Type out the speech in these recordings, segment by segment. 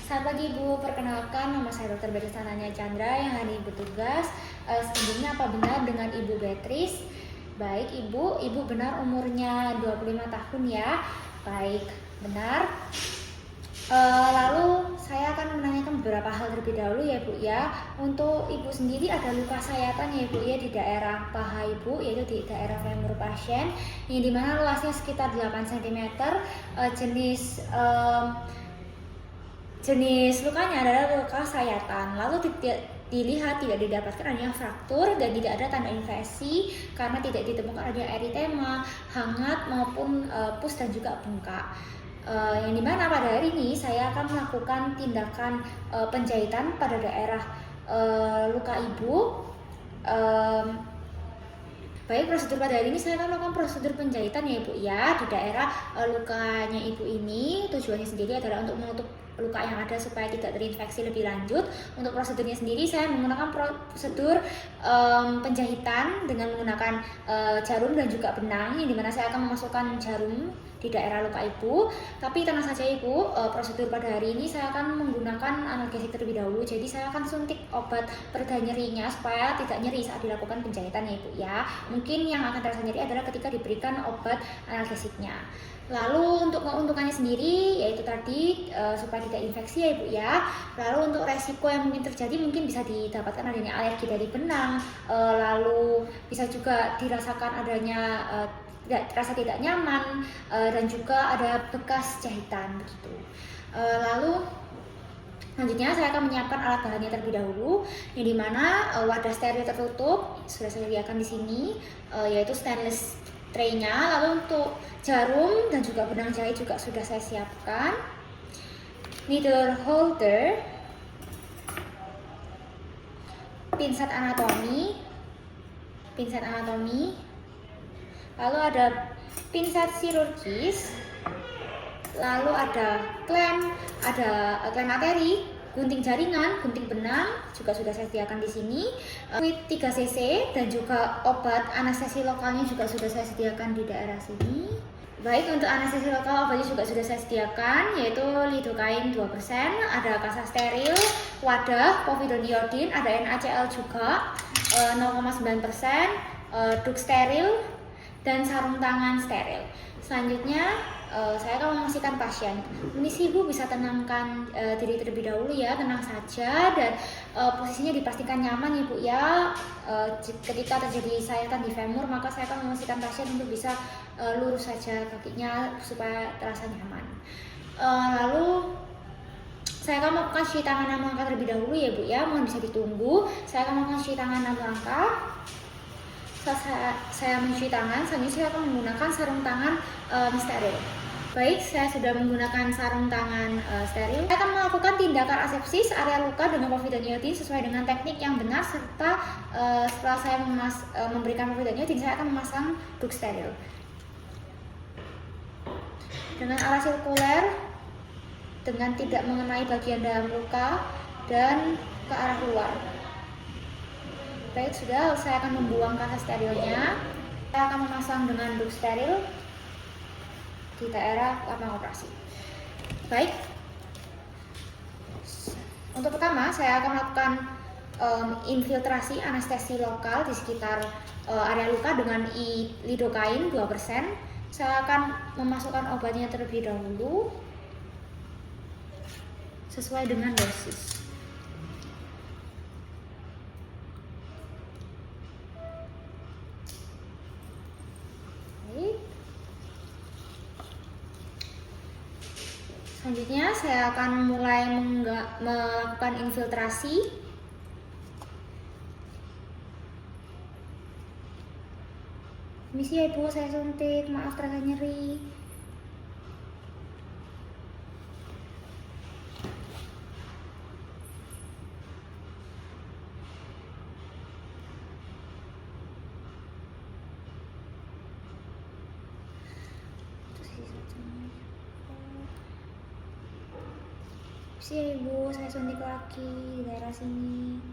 Selamat pagi Ibu, perkenalkan nama saya Dr. Beatrice Anania Chandra yang hari ini bertugas. Sebelumnya apa benar dengan Ibu Beatrice? Baik Ibu benar umurnya 25 tahun ya. Baik, benar. Lalu saya akan menanyakan beberapa hal terlebih dahulu ya Bu ya. Untuk Ibu sendiri ada luka sayatan ya Bu ya di daerah paha Ibu, yaitu di daerah femur pasien, yang dimana luasnya sekitar 8 cm. Jenis lukanya adalah luka sayatan. Lalu dilihat tidak didapatkan adanya fraktur dan tidak ada tanda infeksi karena tidak ditemukan adanya eritema, hangat maupun pus dan juga bengkak. Yang dimana pada hari ini saya akan melakukan tindakan penjahitan pada daerah luka Ibu. Baik, prosedur pada hari ini saya akan melakukan prosedur penjahitan ya Ibu ya di daerah lukanya Ibu ini. Tujuannya sendiri adalah untuk menutup luka yang ada supaya tidak terinfeksi lebih lanjut. Untuk prosedurnya sendiri saya menggunakan prosedur penjahitan dengan menggunakan jarum dan juga benang, yang dimana saya akan memasukkan jarum di daerah luka Ibu. Tapi tenang saja Ibu, prosedur pada hari ini saya akan menggunakan analgesik terlebih dahulu. Jadi saya akan suntik obat pereda nyerinya supaya tidak nyeri saat dilakukan penjahitan ya Ibu ya. Mungkin yang akan terasa nyeri adalah ketika diberikan obat analgesiknya. Lalu untuk keuntungannya sendiri yaitu tadi supaya tidak infeksi ya Ibu ya. Lalu untuk resiko yang mungkin terjadi mungkin bisa didapatkan adanya alergi dari benang, lalu bisa juga dirasakan adanya rasa tidak nyaman, dan juga ada bekas jahitan begitu. Lalu selanjutnya saya akan menyiapkan alat bahannya terlebih dahulu, yang dimana wadah steril tertutup sudah saya sediakan di sini, yaitu stainless tray-nya. Lalu untuk jarum dan juga benang jahit juga sudah saya siapkan, needle holder, pinset anatomi, lalu ada pinset chirurgis, lalu ada klem materi, gunting jaringan, gunting benang juga sudah saya sediakan di sini. Fluid 3 cc dan juga obat anestesi lokalnya juga sudah saya sediakan di daerah sini. Baik, untuk anestesi lokal obatnya juga sudah saya sediakan, yaitu lidocaine 2%, ada kasa steril, wadah, povidone iodine, ada NaCl juga 0,9%, duk steril, dan sarung tangan steril. Selanjutnya saya akan membersihkan pasien. Permisi Ibu, bisa tenangkan diri terlebih dahulu ya, tenang saja, dan posisinya dipastikan nyaman Ibu ya. Ketika terjadi sayatan di femur, maka saya akan membersihkan pasien untuk bisa lurus saja kakinya supaya terasa nyaman. Lalu saya akan melakukan cuci tangan 6 langkah terlebih dahulu ya Bu ya, mohon bisa ditunggu. Saya akan melakukan cuci tangan 6 langkah. Setelah saya mencuci tangan, selanjutnya saya akan menggunakan sarung tangan steril. Baik, saya sudah menggunakan sarung tangan steril. Saya akan melakukan tindakan asepsis area luka dengan povidone iodine sesuai dengan teknik yang benar, serta setelah saya memberikan povidone iodine, saya akan memasang duk steril dengan arah sirkuler, dengan tidak mengenai bagian dalam luka dan ke arah luar. Baik, sudah, saya akan membuang kasa sterilnya. Saya akan memasang dengan duk steril di daerah lapangan operasi. Baik, untuk pertama saya akan melakukan infiltrasi anestesi lokal di sekitar area luka dengan lidocaine 2%. Saya akan memasukkan obatnya terlebih dahulu sesuai dengan dosis. Selanjutnya saya akan mulai melakukan infiltrasi. Permisi ya Ibu, saya suntik, maaf terasa nyeri. Permisi ya Ibu, saya suntik lagi di daerah sini.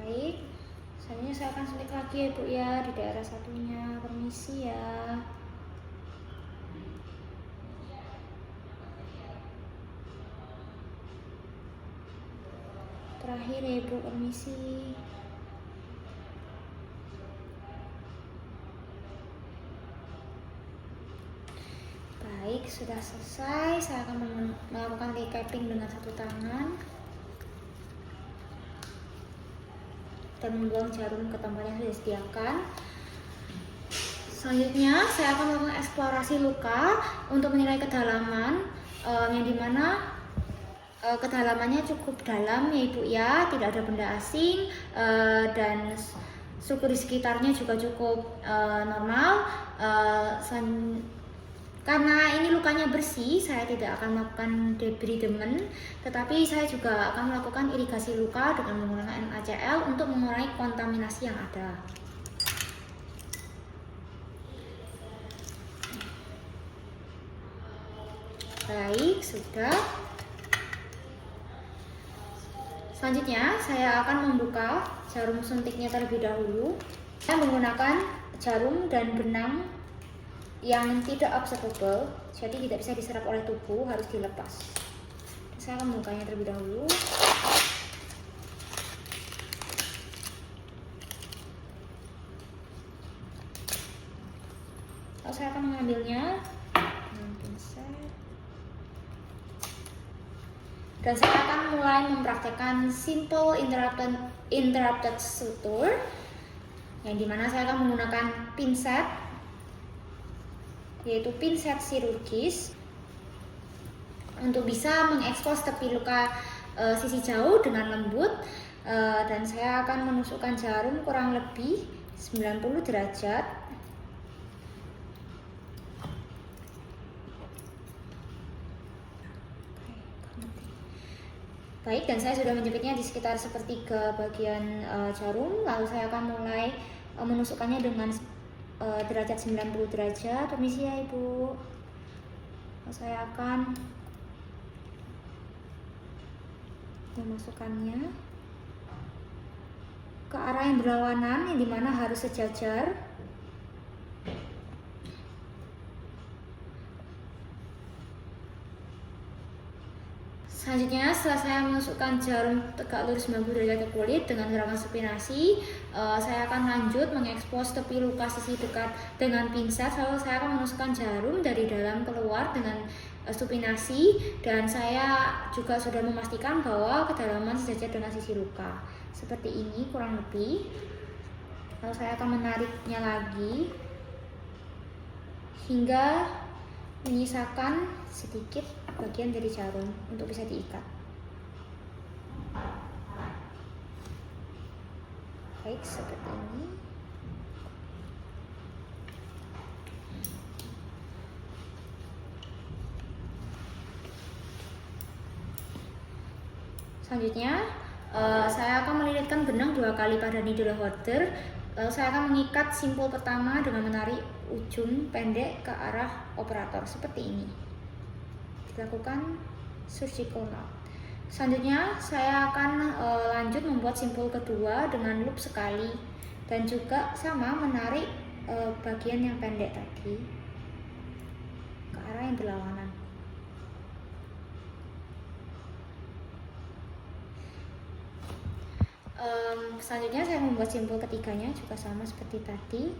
Baik, selanjutnya saya akan suntik lagi ya Bu ya, di daerah satunya. Permisi ya. Terakhir ya Bu, permisi. Baik, sudah selesai. Saya akan melakukan recapping dengan satu tangan dan membuang jarum ke tempat yang sudah disediakan. Selanjutnya saya akan melakukan eksplorasi luka untuk menilai kedalaman, yang dimana kedalamannya cukup dalam ya Ibu ya, tidak ada benda asing, dan struktur di sekitarnya juga cukup normal. Karena ini lukanya bersih, saya tidak akan melakukan debridement, tetapi saya juga akan melakukan irigasi luka dengan menggunakan NaCl untuk mengurangi kontaminasi yang ada. Baik, sudah. Selanjutnya, saya akan membuka jarum suntiknya terlebih dahulu. Saya menggunakan jarum dan benang yang tidak absorbable, jadi tidak bisa diserap oleh tubuh, harus dilepas. Saya akan membukanya terlebih dahulu. Lalu saya akan mengambilnya dengan pinset, dan saya akan mulai mempraktekkan simple interrupted suture, yang dimana saya akan menggunakan pinset, yaitu pinset chirurgis, untuk bisa mengekspos tepi luka sisi jauh dengan lembut, dan saya akan menusukkan jarum kurang lebih 90 derajat. Baik, dan saya sudah menjepitnya di sekitar sepertiga bagian jarum. Lalu saya akan mulai menusukkannya dengan derajat 90 derajat. Permisi ya Ibu. Saya akan memasukkannya ke arah yang berlawanan, yang dimana harus sejajar. Selanjutnya, setelah saya memasukkan jarum tegak lurus 90 derajat ke kulit dengan gerakan supinasi, saya akan lanjut mengekspos tepi luka sisi dekat dengan pinset. Lalu saya akan menusukkan jarum dari dalam keluar dengan supinasi, dan saya juga sudah memastikan bahwa kedalaman sejajar dengan sisi luka. Seperti ini kurang lebih. Lalu saya akan menariknya lagi hingga menyisakan sedikit bagian dari jarum untuk bisa diikat. Baik, seperti ini. Selanjutnya, saya akan melilitkan benang 2 kali pada needle holder. Lalu saya akan mengikat simpul pertama dengan menarik ujung pendek ke arah operator seperti ini. Dilakukan surgical knot. Selanjutnya saya akan lanjut membuat simpul kedua dengan loop sekali, dan juga sama menarik bagian yang pendek tadi ke arah yang berlawanan. Selanjutnya saya membuat simpul ketiganya juga sama seperti tadi.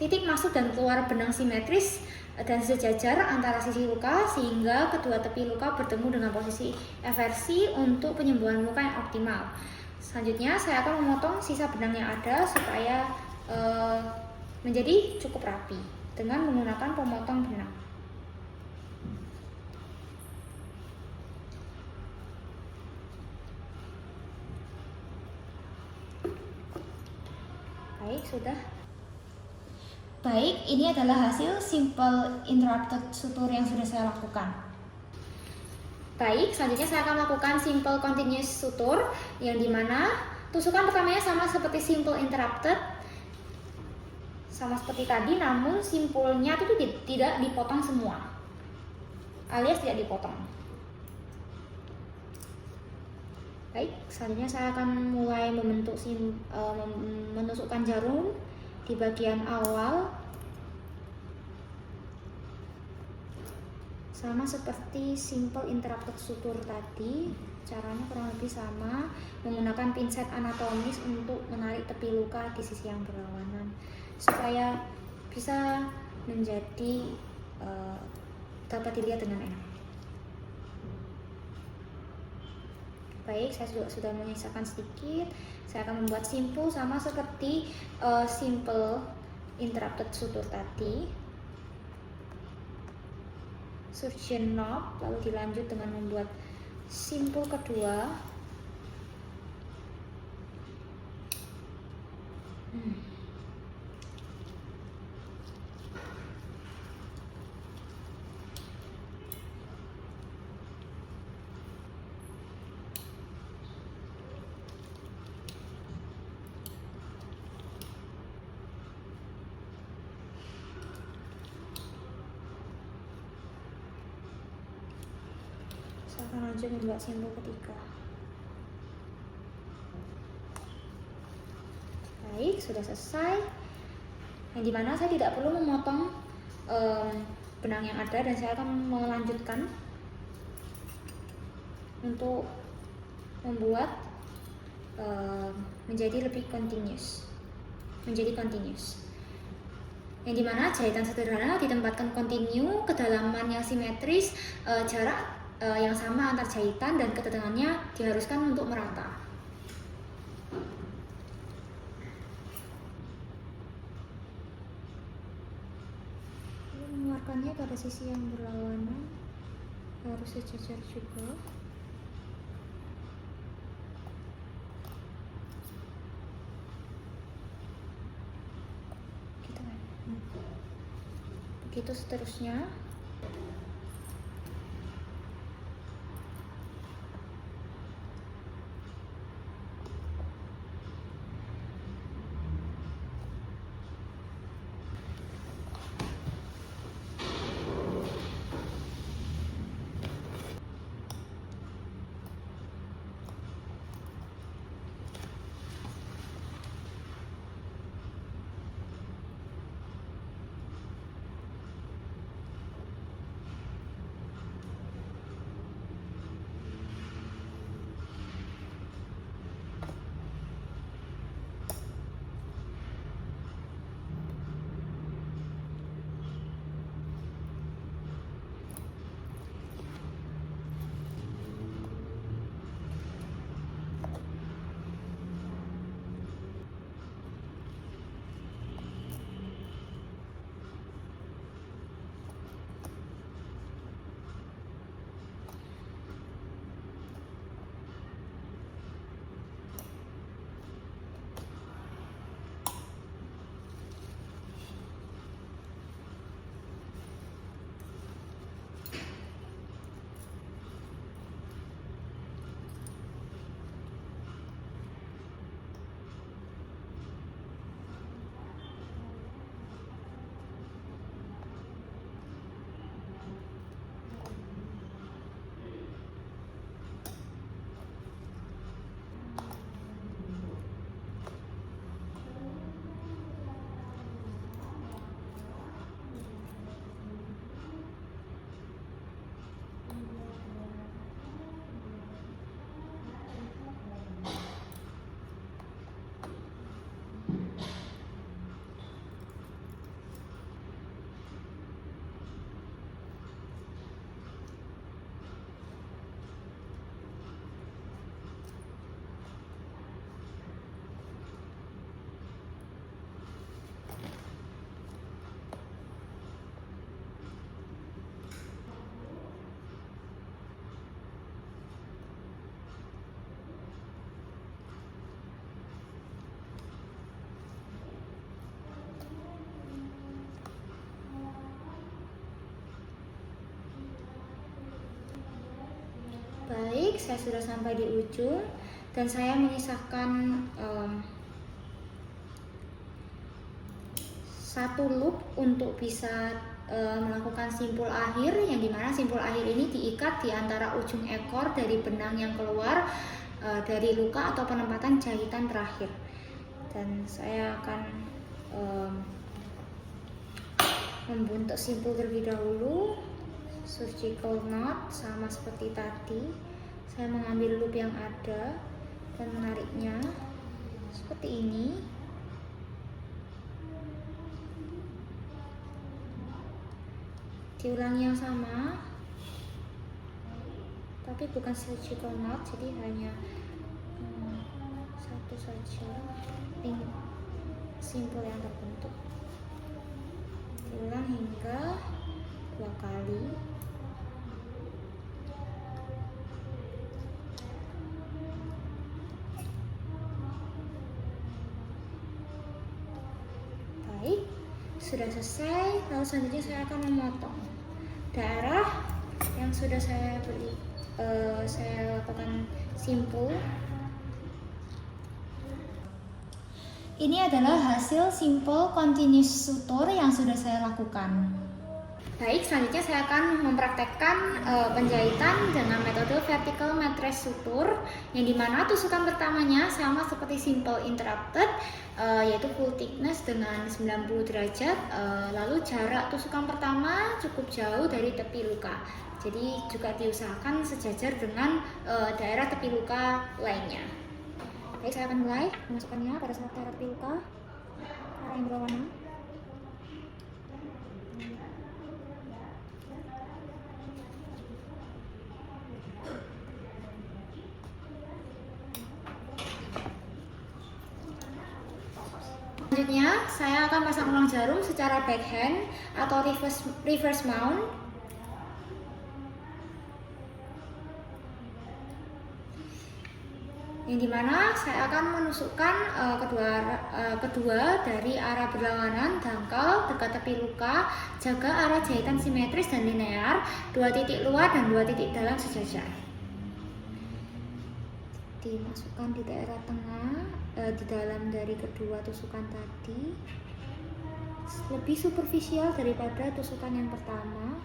Titik masuk dan keluar benang simetris dan sejajar antara sisi luka, sehingga kedua tepi luka bertemu dengan posisi eversi untuk penyembuhan luka yang optimal. Selanjutnya saya akan memotong sisa benang yang ada supaya menjadi cukup rapi dengan menggunakan pemotong benang. Baik, sudah. Baik, ini adalah hasil simple interrupted suture yang sudah saya lakukan. Baik, selanjutnya saya akan melakukan simple continuous suture, yang dimana tusukan pertamanya sama seperti simple interrupted, sama seperti tadi, namun simpulnya itu tidak dipotong semua, alias tidak dipotong. Baik, selanjutnya saya akan mulai menusukkan jarum di bagian awal. Sama seperti simple interrupted suture tadi, caranya kurang lebih sama, menggunakan pinset anatomis untuk menarik tepi luka di sisi yang berlawanan supaya bisa menjadi dapat dilihat dengan enak. Baik, saya sudah menyisakan sedikit. Saya akan membuat simpul sama seperti simple interrupted suture tadi. Surgeon knob, lalu dilanjut dengan membuat simpul kedua. Saya akan lanjut membuat simpul ketiga. Baik, sudah selesai. Yang dimana saya tidak perlu memotong benang yang ada, dan saya akan melanjutkan untuk membuat menjadi lebih continuous, yang dimana jahitan sederhana ditempatkan kontinu, kedalaman yang simetris, jarak yang sama antar jahitan, dan ketegangannya diharuskan untuk merata. Mengeluarkannya pada sisi yang berlawanan, harus sejajar juga. Begitu seterusnya. Baik, saya sudah sampai di ujung dan saya menyisakan satu loop untuk bisa melakukan simpul akhir, yang dimana simpul akhir ini diikat di antara ujung ekor dari benang yang keluar dari luka atau penempatan jahitan terakhir. Dan saya akan membentuk simpul terlebih dahulu. Surgical knot sama seperti tadi, saya mengambil loop yang ada dan menariknya seperti ini. Diulangi yang sama, tapi bukan surgical knot, jadi hanya satu saja simpul yang terbentuk. Diulang hingga 2 kali. Baik, sudah selesai. Lalu selanjutnya saya akan memotong daerah yang sudah saya lakukan simpul. Ini adalah hasil simpul continuous suture yang sudah saya lakukan. Baik, selanjutnya saya akan mempraktekkan penjahitan dengan metode vertical mattress suture, yang dimana tusukan pertamanya sama seperti simple interrupted, yaitu full thickness dengan 90 derajat. Lalu jarak tusukan pertama cukup jauh dari tepi luka, jadi juga diusahakan sejajar dengan daerah tepi luka lainnya. Baik, saya akan mulai memasukkannya pada saat daerah tepi luka, arah yang berlawanan. Selanjutnya, saya akan pasang ulang jarum secara backhand atau reverse mount. Yang dimana saya akan menusukkan kedua dari arah berlawanan dangkal dekat tepi luka. Jaga arah jahitan simetris dan linear, 2 titik luar dan 2 titik dalam sejajar. Dimasukkan di daerah tengah, di dalam dari kedua tusukan tadi, lebih superficial daripada tusukan yang pertama.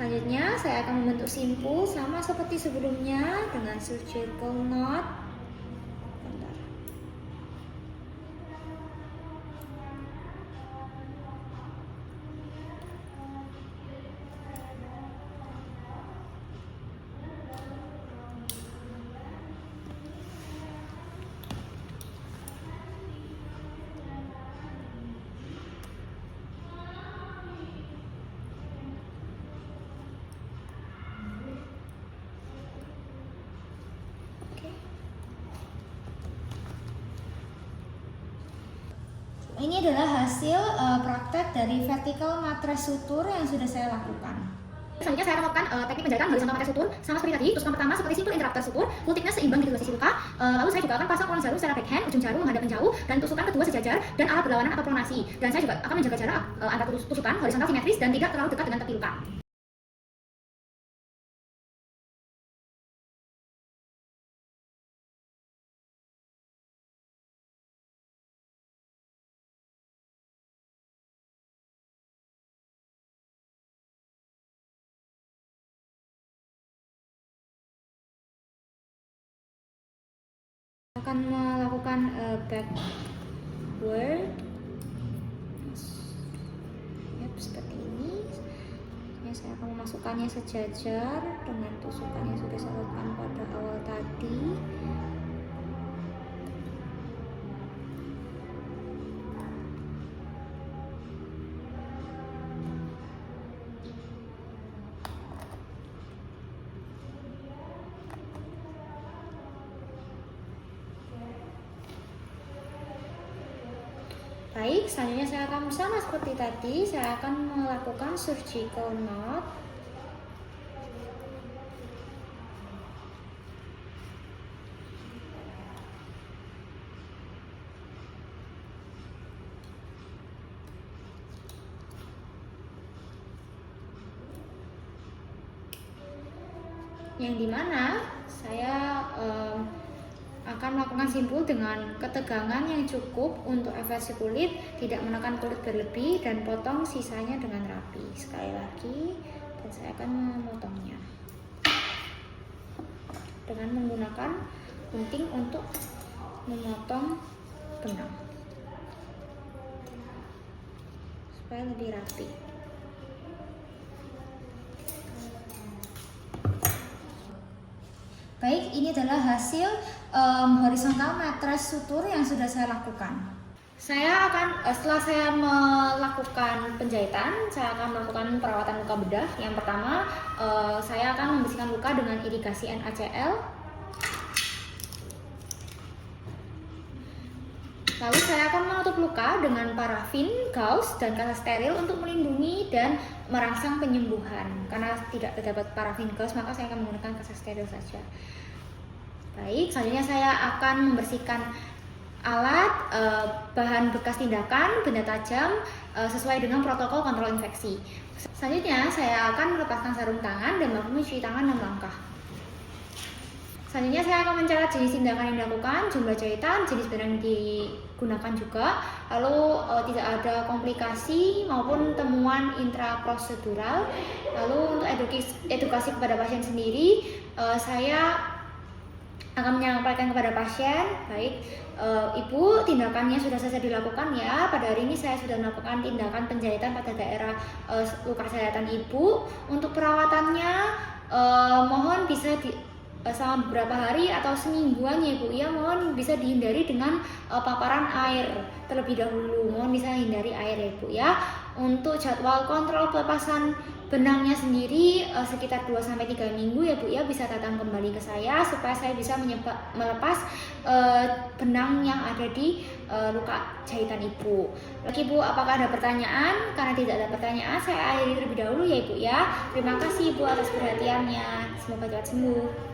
Selanjutnya saya akan membentuk simpul sama seperti sebelumnya dengan surgical knot. Bentar. Ini adalah hasil praktek dari vertical mattress suture yang sudah saya lakukan. Selanjutnya saya lakukan teknik penjahitan horizontal mattress suture sama seperti tadi. Tusukan pertama seperti simple interrupter suture, full thickness seimbang di kedua sisi luka. Lalu saya juga akan pasang ulang jarum secara backhand, ujung jarum menghadap menjauh, dan tusukan kedua sejajar dan arah berlawanan atau pronasi. Dan saya juga akan menjaga jarak antara tusukan horizontal simetris dan tidak terlalu dekat dengan tepi luka. Akan melakukan backward, seperti ini. Ya, saya akan memasukkannya sejajar dengan tusukan yang sudah saya lakukan pada awal tadi. Baik, selanjutnya saya akan sama seperti tadi, saya akan melakukan surgical knot. yang dimana saya akan melakukan simpul dengan ketegangan yang cukup untuk eversi kulit, tidak menekan kulit berlebih, dan potong sisanya dengan rapi. Sekali lagi, dan saya akan memotongnya dengan menggunakan gunting untuk memotong benang supaya lebih rapi. Baik, ini adalah hasil horizontal mattress sutur yang sudah saya lakukan. Saya akan, setelah saya melakukan penjahitan, saya akan melakukan perawatan luka bedah. Yang pertama, saya akan membersihkan luka dengan irigasi NaCl. Lalu saya akan menutup luka dengan parafin, gauze, dan kasa steril untuk melindungi dan merangsang penyembuhan. Karena tidak terdapat parafin gauze, maka saya akan menggunakan kasa steril saja. Baik, selanjutnya saya akan membersihkan alat, bahan bekas tindakan, benda tajam sesuai dengan protokol kontrol infeksi. Selanjutnya saya akan melepaskan sarung tangan dan melakukan mencuci tangan 6 langkah. Selanjutnya saya akan mencatat jenis tindakan yang dilakukan, jumlah jahitan, jenis benang yang digunakan juga, lalu tidak ada komplikasi maupun temuan intraprosedural. Lalu untuk edukasi kepada pasien sendiri, saya akan menyampaikan kepada pasien, baik Ibu, tindakannya sudah selesai dilakukan ya. Pada hari ini saya sudah melakukan tindakan penjahitan pada daerah luka sayatan Ibu. Untuk perawatannya mohon bisa selama beberapa hari atau semingguan ya Bu ya, mohon bisa dihindari dengan paparan air terlebih dahulu, mohon bisa hindari air ya Bu ya. Untuk jadwal kontrol pelepasan benangnya sendiri sekitar 2-3 minggu ya Bu ya, bisa datang kembali ke saya supaya saya bisa melepas benang yang ada di luka jahitan Ibu. Lagi Bu, apakah ada pertanyaan? Karena tidak ada pertanyaan, saya akhiri terlebih dahulu ya Ibu ya. Terima kasih Ibu atas perhatiannya, semoga cepat sembuh.